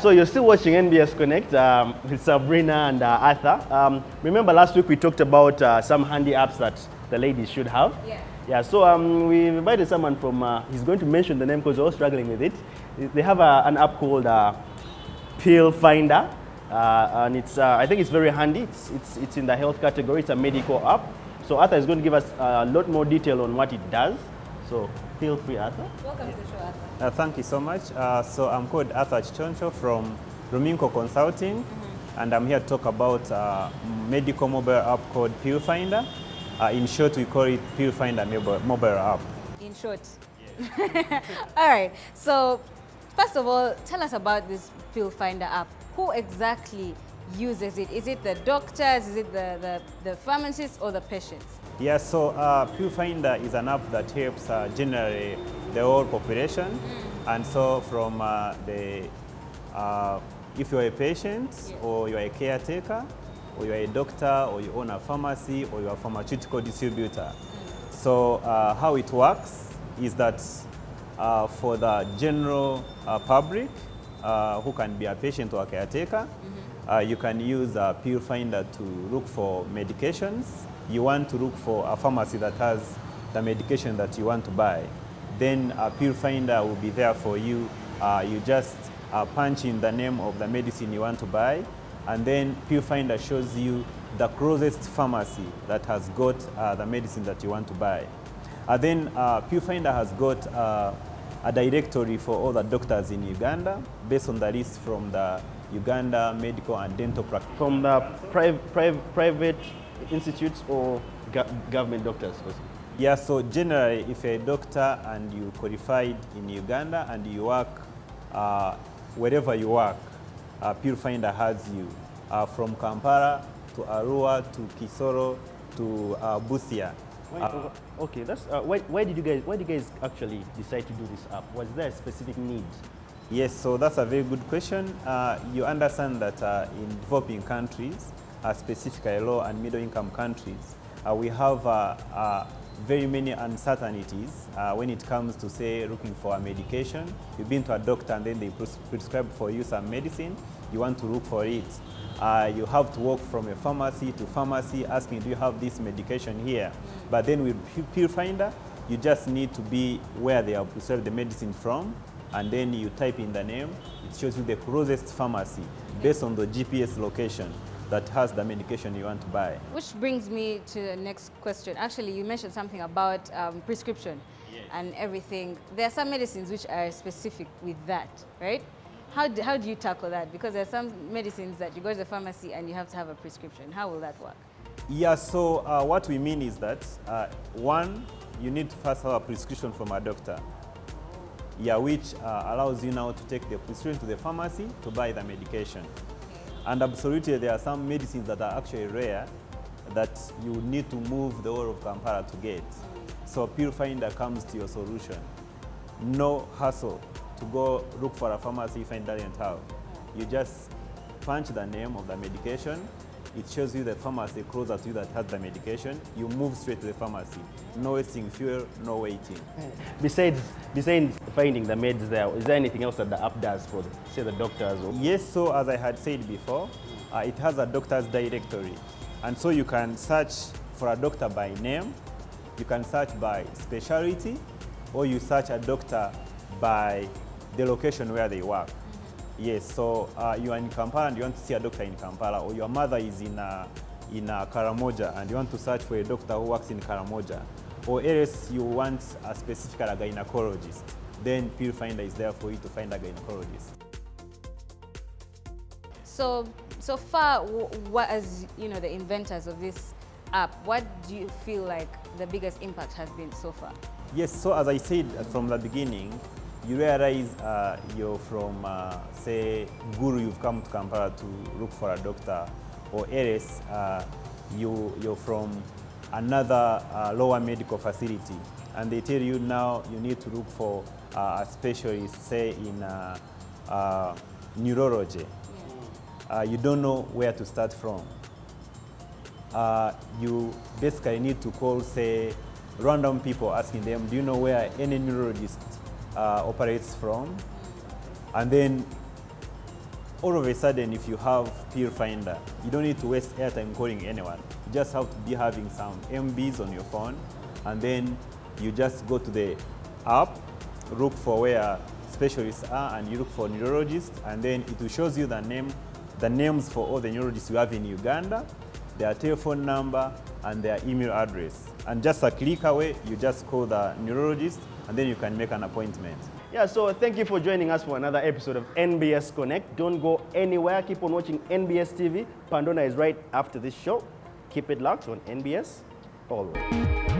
so you're still watching NBS Connect with Sabrina and Arthur. Remember last week we talked about some handy apps that the ladies should have? Yeah. Yeah, so we invited someone from, he's going to mention the name because we're all struggling with it. They have an app called Pill Finder, and it's, I think it's very handy. It's in the health category, it's a medical app. So Arthur is going to give us a lot more detail on what it does. So feel free, Arthur. Welcome to the show, Arthur. Thank you so much. So I'm called Arthur Chichoncho from Ruminko Consulting, and I'm here to talk about a medical mobile app called Pill Finder. In short, we call it Pill Finder mobile app. In short. Yes. All right. So first of all, tell us about this Pill Finder app. Who exactly uses it? Is it the doctors? Is it the pharmacists or the patients? Yeah, so Pill Finder is an app that helps generally the whole population. And so from if you're a patient, yes, or you're a caretaker, or you're a doctor, or you own a pharmacy, or you're a pharmaceutical distributor. So how it works is that for the general public, who can be a patient or a caretaker, you can use Pill Finder to look for medications. You want to look for a pharmacy that has the medication that you want to buy. Then Pill Finder will be there for you. You just punch in the name of the medicine you want to buy, and then Pill Finder shows you the closest pharmacy that has got the medicine that you want to buy. Then Pill Finder has got a directory for all the doctors in Uganda based on the list from the Uganda Medical and Dental Practice. From the private institutes or government doctors? Yeah, so generally if you're a doctor and you qualified in Uganda and you work wherever you work, Pill Finder has you from Kampala to Arua to Kisoro to Busia. Okay, that's why did you guys actually decide to do this app? Was there a specific need? Yes, so that's a very good question. You understand that in developing countries, specifically low and middle income countries, we have very many uncertainties when it comes to, say, looking for a medication. You've been to a doctor and then they prescribe for you some medicine. You want to look for it. You have to walk from a pharmacy to pharmacy asking, do you have this medication here? But then with Pill Finder, you just need to be where they have prescribed the medicine from, and then you type in the name. It shows you the closest pharmacy based on the GPS location that has the medication you want to buy. Which brings me to the next question. Actually, you mentioned something about prescription, yes, and everything. There are some medicines which are specific with that, right? How do you tackle that? Because there are some medicines that you go to the pharmacy and you have to have a prescription. How will that work? Yeah, so what we mean is that, one, you need to first have a prescription from a doctor. Yeah, which allows you now to take the prescription to the pharmacy to buy the medication. And absolutely, there are some medicines that are actually rare that you need to move the whole of Kampala to get. So Pill Finder comes to your solution. No hassle to go look for a pharmacy if it doesn't have. You just punch the name of the medication. It shows you the pharmacy closer to you that has the medication. You move straight to the pharmacy. No wasting fuel, no waiting. Besides finding the meds there, is there anything else that the app does for, say, the doctors? Or? Yes, so as I had said before, it has a doctor's directory. And so you can search for a doctor by name, you can search by specialty, or you search a doctor by the location where they work. Yes, so you are in Kampala and you want to see a doctor in Kampala, or your mother is in Karamoja and you want to search for a doctor who works in Karamoja, or else you want a specific gynecologist, then Pill Finder is there for you to find a gynecologist. So far, what, as you know, the inventors of this app, what do you feel like the biggest impact has been so far? Yes, so as I said from the beginning, you realize you're from, say, Guru, you've come to Kampala to look for a doctor, or else you're from another lower medical facility, and they tell you now you need to look for a specialist, say, in neurology. Yeah. You don't know where to start from. You basically need to call, say, random people, asking them, do you know where any neurologist operates from? And then all of a sudden, if you have Pill Finder, you don't need to waste airtime calling anyone. You just have to be having some MBs on your phone, and then you just go to the app, look for where specialists are, and you look for neurologists, and then it will show you the names for all the neurologists you have in Uganda, their telephone number, and their email address. And just a click away, you just call the neurologist, and then you can make an appointment. Yeah, so thank you for joining us for another episode of NBS Connect. Don't go anywhere. Keep on watching NBS TV. Pandona is right after this show. Keep it locked on NBS always.